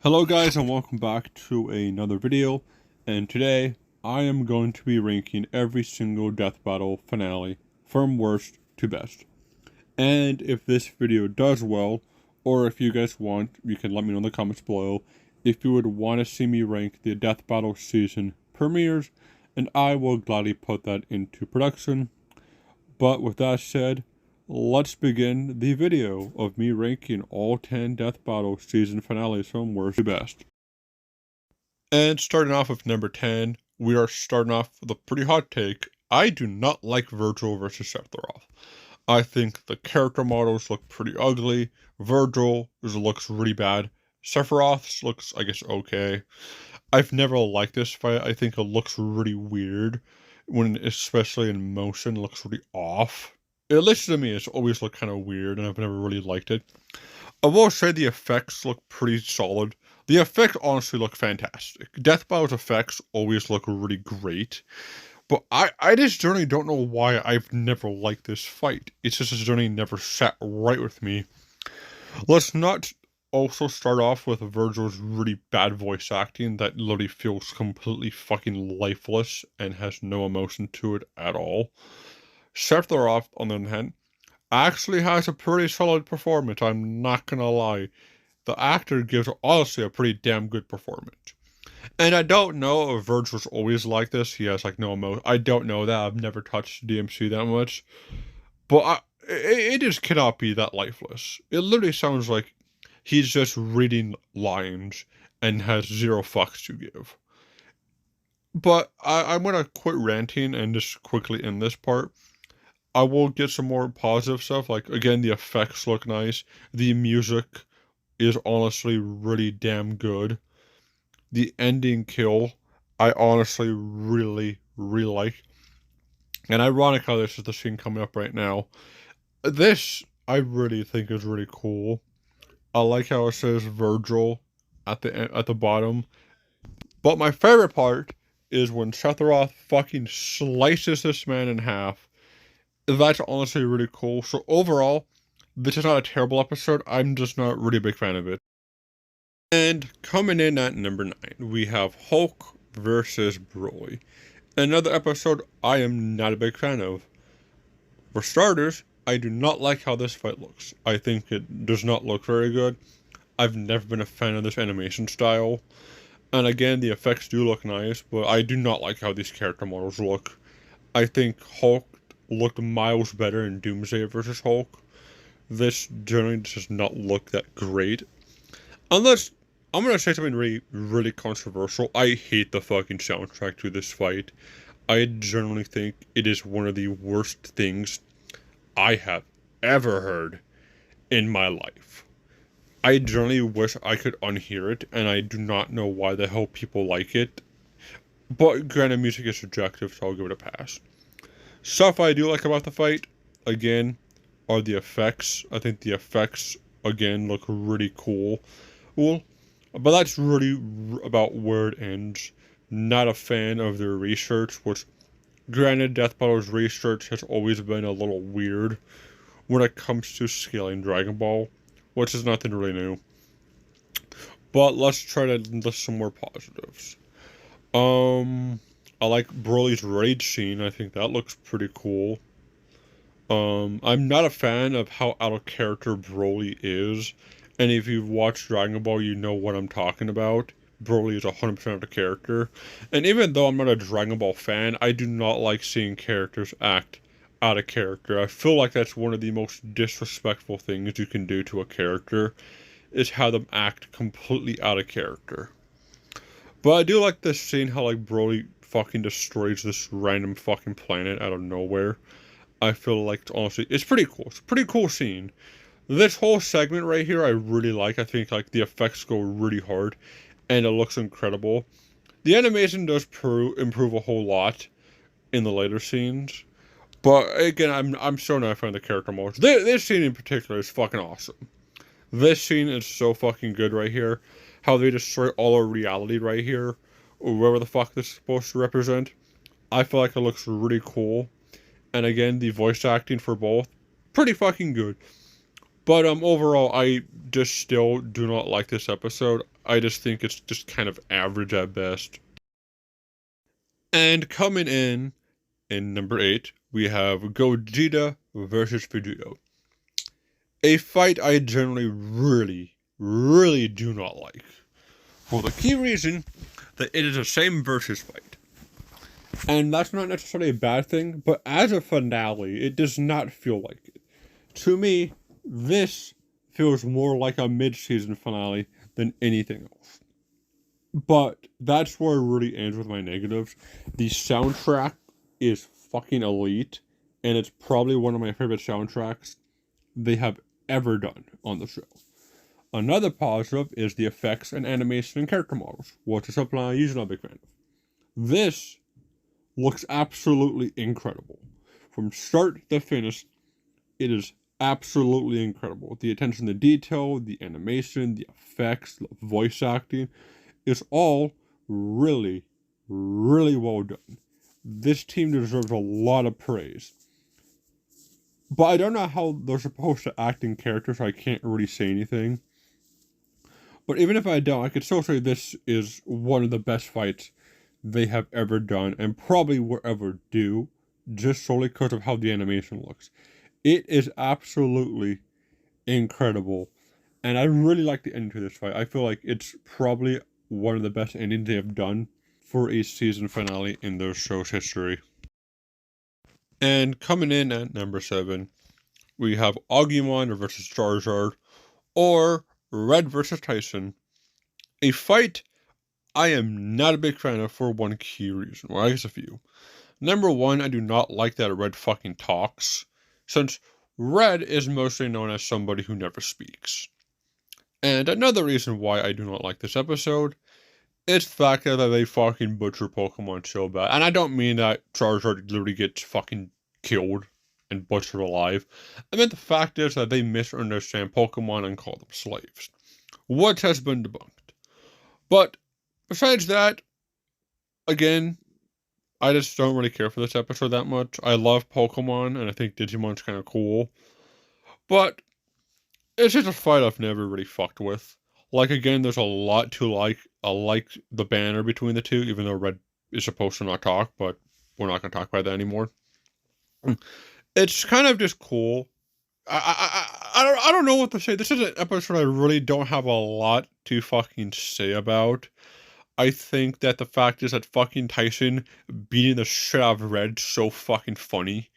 Hello guys and welcome back to another video, and today I am going to be ranking every single death battle finale from worst to best. And if this video does well, or if you guys want, you can let me know in the comments below if you would want to see me rank the death battle season premieres, and I will gladly put that into production. But with that said, let's begin the video of me ranking all 10 Death Battle season finales from worst to best. And starting off with number 10, we are starting off with a pretty hot take. I do not like Virgil vs Seth. I think the character models look pretty ugly. Virgil looks really bad. Sephiroth's looks, I guess, okay. I've never liked this fight. I think it looks really weird, when especially in motion, it looks really off. At least to me, it's always looked kind of weird, and I've never really liked it. I will say the effects look pretty solid. The effects honestly look fantastic. Death Battle's effects always look really great. But I just generally don't know why I've never liked this fight. It's just this journey never sat right with me. Let's not also start off with Virgil's really bad voice acting that literally feels completely fucking lifeless and has no emotion to it at all. Sephiroth, on the other hand, actually has a pretty solid performance, I'm not gonna lie. The actor gives honestly a pretty damn good performance. And I don't know if Virgil's always like this. He has like no emotion. I don't know that. I've never touched DMC that much. But it just cannot be that lifeless. It literally sounds like he's just reading lines and has zero fucks to give. But I'm gonna quit ranting and just quickly end this part. I will get some more positive stuff, like, again, the effects look nice, the music is honestly really damn good, the ending kill, I honestly really like, and ironic how this is the scene coming up right now. This, I really think is really cool. I like how it says Virgil at the bottom, but my favorite part is when Sephiroth fucking slices this man in half. That's honestly really cool. So overall, this is not a terrible episode. I'm just not really a big fan of it. And coming in at number 9, we have Hulk versus Broly. Another episode I am not a big fan of. For starters, I do not like how this fight looks. I think it does not look very good. I've never been a fan of this animation style. And again, the effects do look nice, but I do not like how these character models look. I think Hulk looked miles better in Doomsday vs. Hulk. This generally does not look that great. Unless, I'm gonna say something really controversial. I hate the fucking soundtrack to this fight. I generally think it is one of the worst things I have ever heard in my life. I generally wish I could unhear it, and I do not know why the hell people like it. But granted, music is subjective, so I'll give it a pass. Stuff I do like about the fight, again, are the effects. I think the effects, again, look really cool. But that's really about where it ends. Not a fan of their research, which, granted, Death Battle's research has always been a little weird when it comes to scaling Dragon Ball, which is nothing really new. But let's try to list some more positives. I like Broly's rage scene. I think that looks pretty cool. I'm not a fan of how out of character Broly is. And if you've watched Dragon Ball, you know what I'm talking about. Broly is 100% of the character. And even though I'm not a Dragon Ball fan, I do not like seeing characters act out of character. I feel like that's one of the most disrespectful things you can do to a character, is have them act completely out of character. But I do like this scene, how like Broly fucking destroys this random fucking planet out of nowhere. I feel like, honestly, it's pretty cool. It's a pretty cool scene. This whole segment right here I really like. I think like the effects go really hard and it looks incredible. The animation does improve a whole lot in the later scenes. But again, I'm so not a fan of the character models. This scene in particular is fucking awesome. This scene is so fucking good right here. How they destroy all our reality right here, or wherever the fuck this is supposed to represent. I feel like it looks really cool. And again, the voice acting for both, pretty fucking good. But overall, I just still do not like this episode. I just think it's just kind of average at best. And coming in number 8, we have Gogeta versus Fito. A fight I generally really do not like. For the key reason that it is the same versus fight. And that's not necessarily a bad thing, but as a finale, it does not feel like it. To me, this feels more like a mid-season finale than anything else. But that's where it really ends with my negatives. The soundtrack is fucking elite, and it's probably one of my favorite soundtracks they have ever done on the show. Another positive is the effects and animation and character models, which is something I'm usually not a big fan of. This looks absolutely incredible. From start to finish, it is absolutely incredible. The attention to detail, the animation, the effects, the voice acting is all really well done. This team deserves a lot of praise. But I don't know how they're supposed to act in character, so I can't really say anything. But even if I don't, I could still say this is one of the best fights they have ever done, and probably will ever do, just solely because of how the animation looks. It is absolutely incredible, and I really like the ending to this fight. I feel like it's probably one of the best endings they have done for a season finale in their show's history. And coming in at number 7, we have Agumon versus Charizard, or Red versus Tyson. A fight I am not a big fan of for one key reason, or I guess a few. Number 1, I do not like that Red fucking talks, since Red is mostly known as somebody who never speaks. And another reason why I do not like this episode is the fact that they fucking butcher Pokemon so bad. And I don't mean that Charizard literally gets fucking killed and butchered alive. I meant the fact is that they misunderstand Pokemon and call them slaves, which has been debunked. But besides that, again, I just don't really care for this episode that much. I love Pokemon, and I think Digimon's kind of cool. But it's just a fight I've never really fucked with. Like, again, there's a lot to like. I like the banner between the two, even though Red is supposed to not talk, but we're not going to talk about that anymore. It's kind of just cool. I don't know what to say. This is an episode I really don't have a lot to fucking say about. I think that the fact is that fucking Tyson beating the shit out of Red so fucking funny.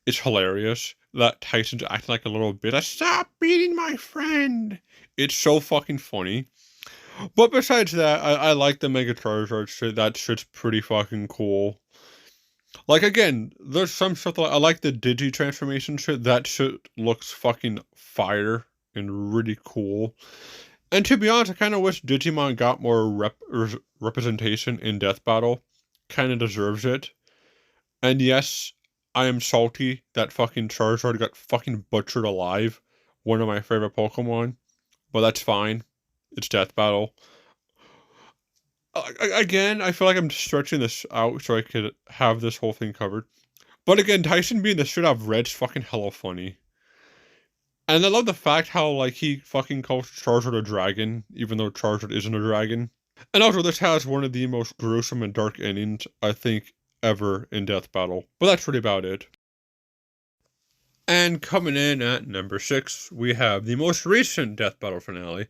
It's hilarious that Tyson's acting like a little bitch. Stop beating my friend. It's so fucking funny. But besides that, I like the Mega Charizard shit. That shit's pretty fucking cool. Like, again, there's some stuff that I like the Digi transformation shit. That shit looks fucking fire and really cool. And to be honest, I kind of wish Digimon got more representation in Death Battle. Kind of deserves it. And yes, I am salty that fucking Charizard got fucking butchered alive. One of my favorite Pokemon. But that's fine. It's Death Battle. Again, I feel like I'm stretching this out so I could have this whole thing covered. But again, Tyson being the shit out of Red's fucking hella funny. And I love the fact how, like, he fucking calls Charizard a dragon, even though Charizard isn't a dragon. And also, this has one of the most gruesome and dark endings, I think, ever in Death Battle. But that's really about it. And coming in at number 6, we have the most recent Death Battle finale,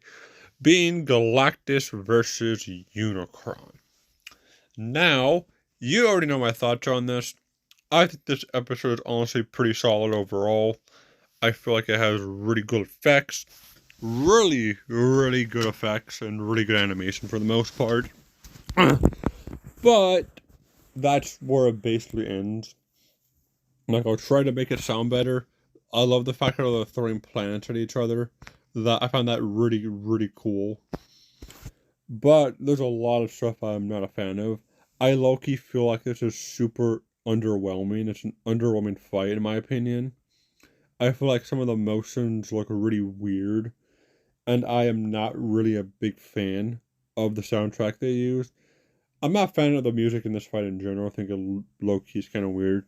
being Galatis VS Unicorn. Now, you already know my thoughts on this. I think this episode is honestly pretty solid overall. I feel like it has really good effects. Really good effects and really good animation for the most part. But that's where it basically ends. Like, I'll try to make it sound better. I love the fact that they're throwing planets at each other. I found that really cool. But there's a lot of stuff I'm not a fan of. I low-key feel like this is super underwhelming. It's an underwhelming fight, in my opinion. I feel like some of the motions look really weird. And I am not really a big fan of the soundtrack they use. I'm not a fan of the music in this fight in general. I think low-key is kind of weird.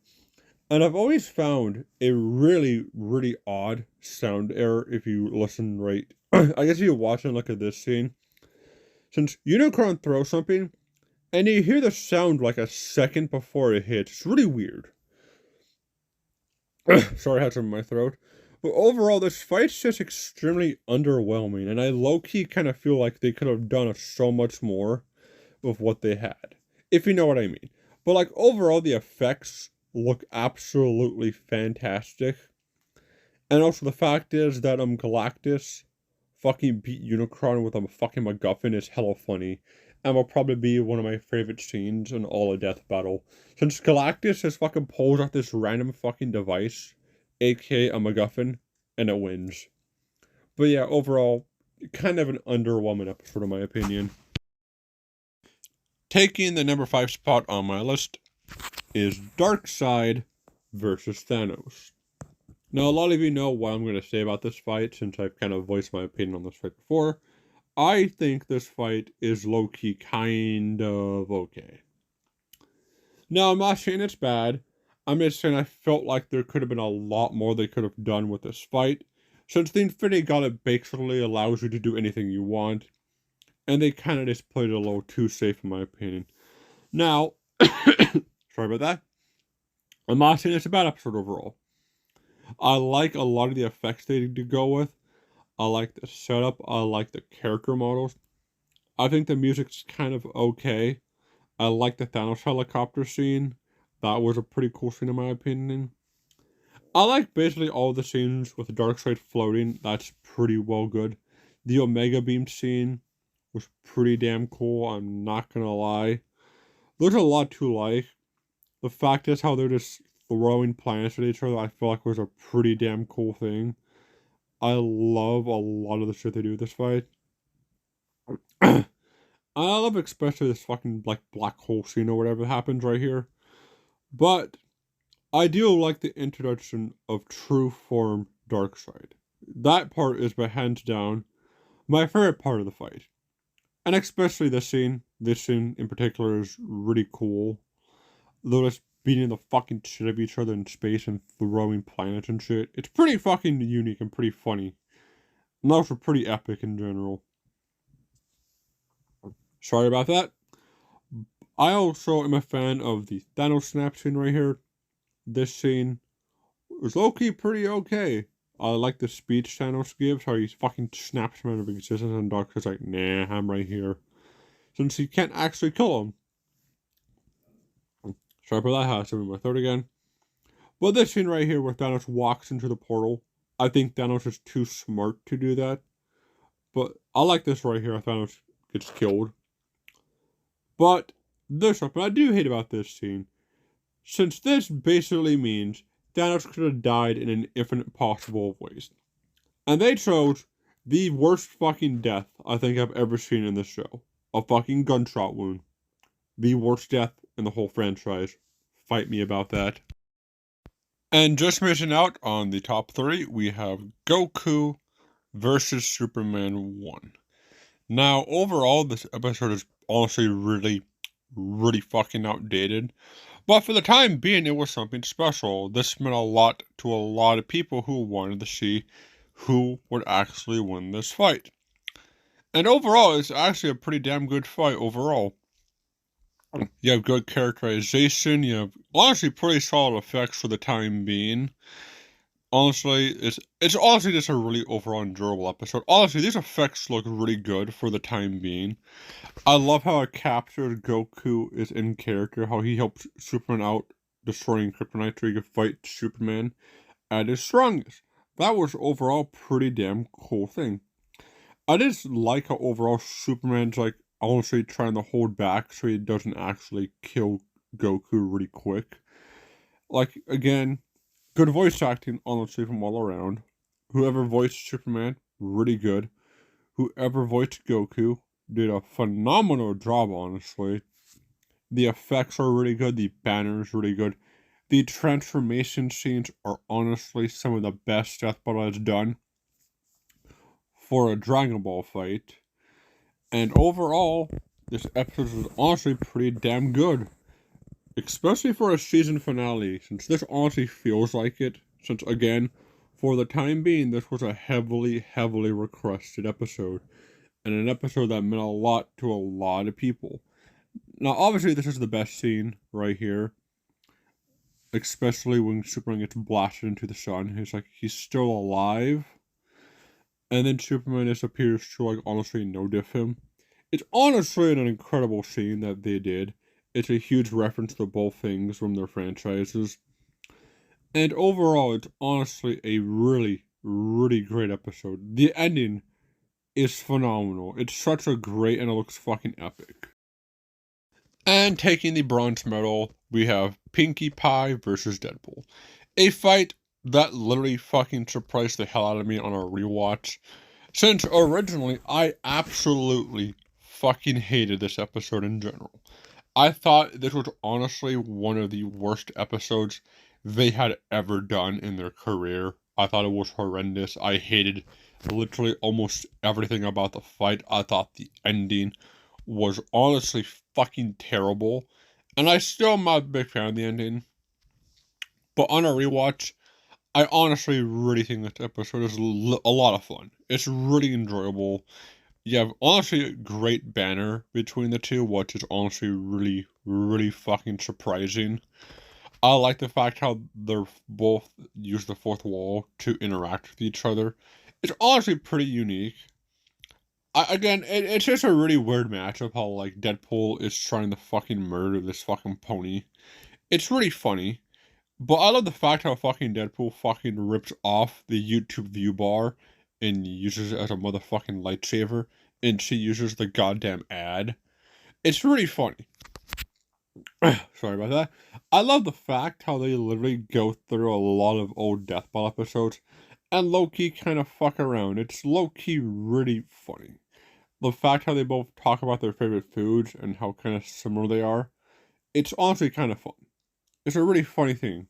And I've always found a really odd sound error if you listen right. I guess if you watch and look at this scene, Since Unicorn throws something, and you hear the sound like a second before it hits. It's really weird. Sorry, I had some in my throat. But overall, this fight's just extremely underwhelming, and I low-key kind of feel like they could have done so much more with what they had, if you know what I mean. But like overall, the effects look absolutely fantastic. And also the fact is that Galactus fucking beat Unicron with a fucking MacGuffin is hella funny. And will probably be one of my favorite scenes in all of Death Battle. Since Galactus just fucking pulls out this random fucking device, aka a MacGuffin, and it wins. But yeah, overall, kind of an underwhelming episode in my opinion. Taking the number 5 spot on my list is Darkseid versus Thanos. Now, a lot of you know what I'm going to say about this fight, since I've kind of voiced my opinion on this fight before. I think this fight is low-key kind of okay. Now, I'm not saying it's bad. I'm just saying I felt like there could have been a lot more they could have done with this fight, since the Infinity Gauntlet basically allows you to do anything you want, and they kind of just played it a little too safe in my opinion. Now, sorry about that. I'm not saying it's a bad episode overall. I like a lot of the effects they did go with. I like the setup. I like the character models. I think the music's kind of okay. I like the Thanos helicopter scene. That was a pretty cool scene in my opinion. I like basically all the scenes with Darkseid floating. That's pretty well good. The Omega Beam scene was pretty damn cool. I'm not gonna lie. There's a lot to like. The fact is how they're just throwing planets at each other, I feel like was a pretty damn cool thing. I love a lot of the shit they do with this fight. I love especially this fucking like black hole scene or whatever happens right here. But I do like the introduction of true form Darkseid. That part is by hands down my favorite part of the fight. And especially this scene. This scene in particular is really cool. They're just beating the fucking shit out of each other in space and throwing planets and shit. It's pretty fucking unique and pretty funny. And also pretty epic in general. Sorry about that. I also am a fan of the Thanos snap scene right here. This scene was low-key pretty okay. I like the speech Thanos gives, how he fucking snaps him out of existence and Darkseid's like, nah, I'm right here. Since he can't actually kill him. Sorry for that, I had something in my throat again. But this scene right here where Thanos walks into the portal, I think Thanos is too smart to do that. But I like this right here, Thanos gets killed. But this what I do hate about this scene. Since this basically means Thanos could have died in an infinite possible of ways. And they chose the worst fucking death I think I've ever seen in this show. A fucking gunshot wound. The worst death in the whole franchise. Fight me about that. And just missing out on the top 3, we have Goku versus Superman 1. Now, overall, this episode is honestly really fucking outdated. But for the time being, it was something special. This meant a lot to a lot of people who wanted to see who would actually win this fight. And overall, it's actually a pretty damn good fight overall. You have good characterization, you have honestly pretty solid effects for the time being. Honestly, it's honestly just a really overall enjoyable episode. Honestly, these effects look really good for the time being. I love how it captured Goku is in character, how he helps Superman out, destroying Kryptonite so he could fight Superman at his strongest. That was overall pretty damn cool thing. I just like how overall Superman's like honestly trying to hold back so he doesn't actually kill Goku really quick. Like, again, good voice acting, honestly, from all around. Whoever voiced Superman, really good. Whoever voiced Goku did a phenomenal job, honestly. The effects are really good. The banner's really good. The transformation scenes are honestly some of the best Death Battle has done for a Dragon Ball fight. And overall, this episode was honestly pretty damn good. Especially for a season finale, since this honestly feels like it. Since, again, for the time being, this was a heavily requested episode. and an episode that meant a lot to a lot of people. Now, obviously, this is the best scene right here, especially when Superman gets blasted into the sun. He's still alive, and then Superman disappears to, honestly no-diff him. It's honestly an incredible scene that they did. It's a huge reference to both things from their franchises. And overall, it's honestly a really, really great episode. The ending is phenomenal. It's such a great, and it looks fucking epic. And taking the bronze medal, we have Pinkie Pie versus Deadpool. A fight that literally fucking surprised the hell out of me on a rewatch. Since originally, I absolutely fucking hated this episode in general. I thought this was honestly one of the worst episodes they had ever done in their career. I thought it was horrendous. I hated literally almost everything about the fight. I thought the ending was honestly fucking terrible. And I still am not a big fan of the ending. But on a rewatch, I honestly really think this episode is a lot of fun. It's really enjoyable. You have honestly a great banner between the two, which is honestly really, really fucking surprising. I like the fact how they're both use the fourth wall to interact with each other. It's honestly pretty unique. It's just a really weird matchup how, Deadpool is trying to fucking murder this fucking pony. It's really funny. But I love the fact how fucking Deadpool fucking rips off the YouTube view bar and uses it as a motherfucking lightsaber. And she uses the goddamn ad. It's really funny. Sorry about that. I love the fact how they literally go through a lot of old Death Ball episodes and low-key kind of fuck around. It's low-key really funny. The fact how they both talk about their favorite foods and how kind of similar they are. It's honestly kind of fun. It's a really funny thing.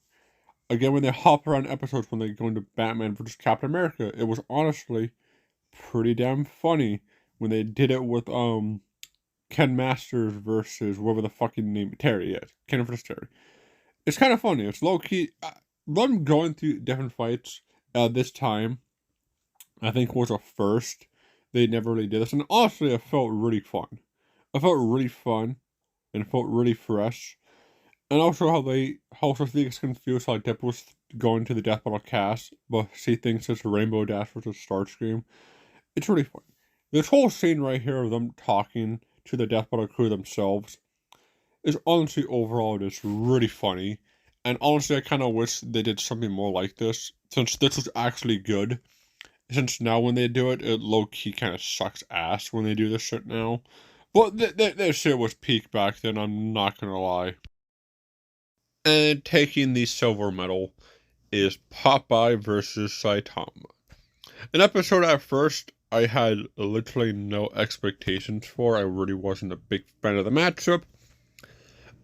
Again, when they hop around episodes when they go into Batman vs. Captain America, it was honestly pretty damn funny when they did it with Ken Masters versus whatever the fucking name, Terry, yeah, Ken versus Terry. It's kind of funny. It's low key. Them going through different fights this time, I think was a first. They never really did this, and honestly, it felt really fun. It felt really fun, and it felt really fresh. And also how Sophie gets confused, like Deadpool's going to the Death Battle cast, but she thinks it's Rainbow Dash versus Starscream. It's really funny. This whole scene right here of them talking to the Death Battle crew themselves is honestly overall just really funny. And honestly, I kind of wish they did something more like this, since this was actually good. Since now when they do it, it low-key kind of sucks ass when they do this shit now. But that shit was peak back then, I'm not gonna lie. And taking the silver medal is Papy vs. Saitama. An episode at first I had literally no expectations for. I really wasn't a big fan of the matchup.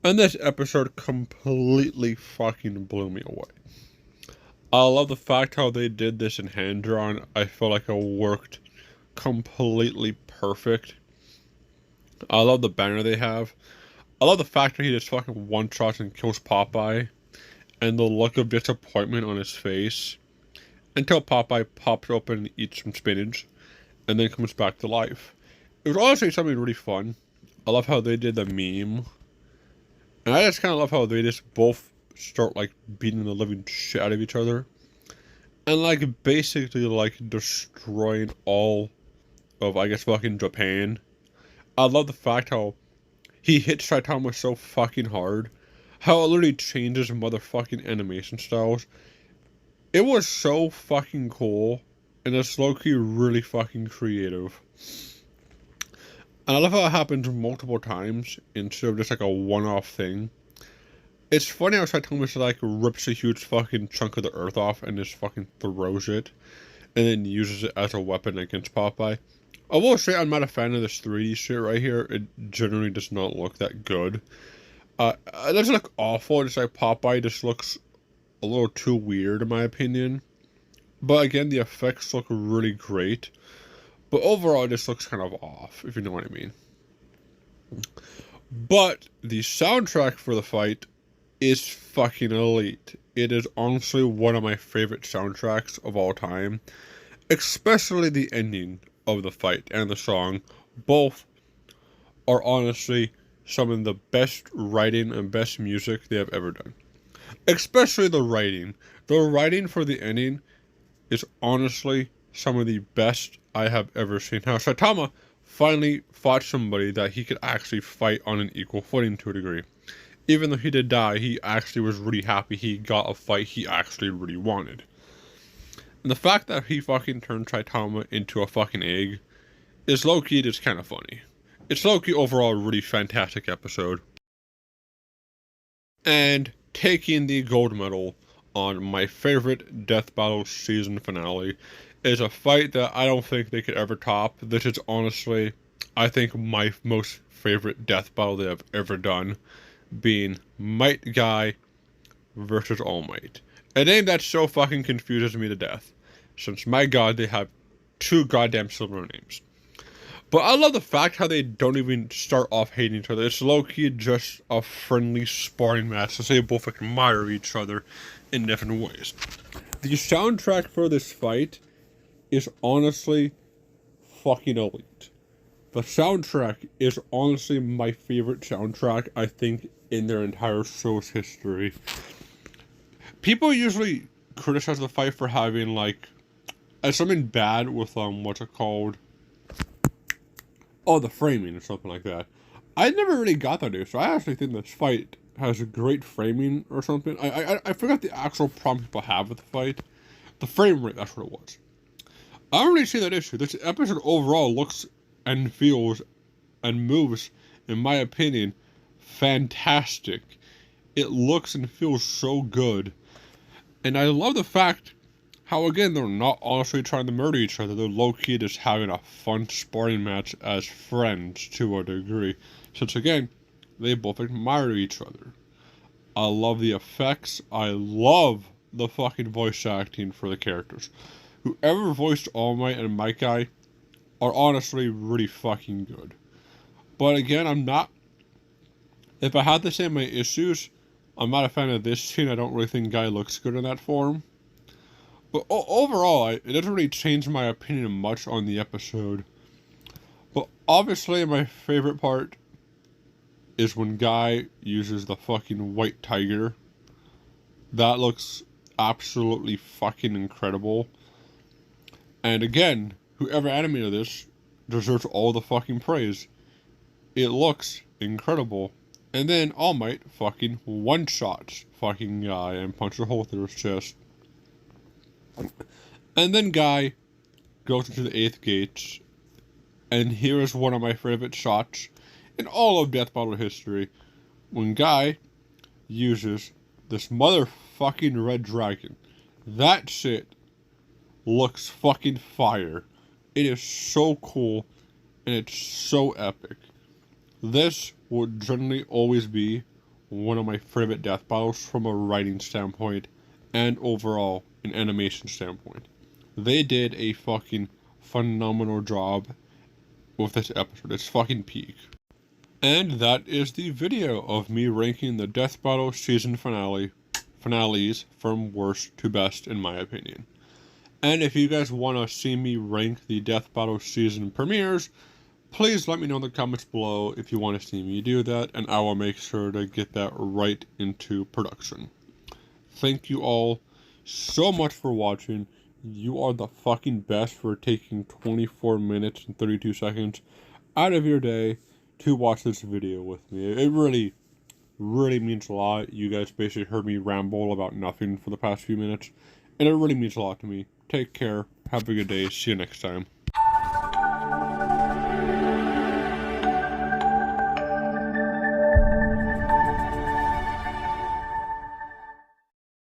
And this episode completely fucking blew me away. I love the fact how they did this in hand-drawn. I feel like it worked completely perfect. I love the banner they have. I love the fact that he just fucking one-shots and kills Popeye. And the look of disappointment on his face. Until Popeye pops open and eats some spinach. And then comes back to life. It was honestly something really fun. I love how they did the meme. And I just kind of love how they just both start, beating the living shit out of each other. And, basically, destroying all of, I guess, fucking Japan. I love the fact how he hits Saitama so fucking hard. How it literally changes motherfucking animation styles. It was so fucking cool. And it's low-key really fucking creative. And I love how it happens multiple times instead of just a one-off thing. It's funny how Saitama just rips a huge fucking chunk of the earth off and just fucking throws it. And then uses it as a weapon against Popeye. I will say I'm not a fan of this 3D shit right here. It generally does not look that good. It doesn't look awful. Just Popeye just looks a little too weird in my opinion. But again, the effects look really great. But overall, it just looks kind of off, if you know what I mean. But the soundtrack for the fight is fucking elite. It is honestly one of my favorite soundtracks of all time. Especially the ending. of the fight and the song both are honestly some of the best writing and best music they have ever done. Especially the writing. The writing for the ending is honestly some of the best I have ever seen. How Saitama finally fought somebody that he could actually fight on an equal footing to a degree. Even though he did die, he actually was really happy he got a fight he actually really wanted. And the fact that he fucking turned Saitama into a fucking egg is low-key just kind of funny. It's low-key overall a really fantastic episode. And taking the gold medal on my favorite Death Battle season finale is a fight that I don't think they could ever top. This is honestly, I think, my most favorite Death Battle they have ever done, being Might Guy versus All Might. A name that so fucking confuses me to death, since my god, they have two goddamn similar names. But I love the fact how they don't even start off hating each other. It's low-key just a friendly sparring match, so they both admire each other in different ways. The soundtrack for this fight is honestly fucking elite. The soundtrack is honestly my favorite soundtrack, I think, in their entire show's history. People usually criticize the fight for having, like, something bad with, what's it called? Oh, the framing or something like that. I never really got that issue. I actually think this fight has a great framing or something. I forgot the actual problem people have with the fight. The frame rate, that's what it was. I don't really see that issue. This episode overall looks and feels and moves, in my opinion, fantastic. It looks and feels so good. And I love the fact how, again, they're not honestly trying to murder each other. They're low-key just having a fun sparring match as friends to a degree. Since, again, they both admire each other. I love the effects. I love the fucking voice acting for the characters. Whoever voiced All Might and Might Guy are honestly really fucking good. But again, I'm not... If I had to say my issues, I'm not a fan of this scene. I don't really think Guy looks good in that form. But overall, it doesn't really change my opinion much on the episode. But obviously, my favorite part is when Guy uses the fucking white tiger. That looks absolutely fucking incredible. And again, whoever animated this deserves all the fucking praise. It looks incredible. And then All Might fucking one-shots fucking Guy and punches a hole through his chest. And then Guy goes into the 8th gate, and here is one of my favorite shots in all of Death Battle history, when Guy uses this motherfucking red dragon. That shit looks fucking fire. It is so cool, and it's so epic. This would generally always be one of my favorite Death Battles from a writing standpoint, and overall an animation standpoint. They did a fucking phenomenal job with this episode. It's fucking peak. And that is the video of me ranking the Death Battle season finales from worst to best, in my opinion. And if you guys want to see me rank the Death Battle season premieres, please let me know in the comments below if you want to see me do that, and I will make sure to get that right into production. Thank you all so much for watching. You are the fucking best for taking 24 minutes and 32 seconds out of your day to watch this video with me. It really, really means a lot. You guys basically heard me ramble about nothing for the past few minutes, and it really means a lot to me. Take care. Have a good day. See you next time.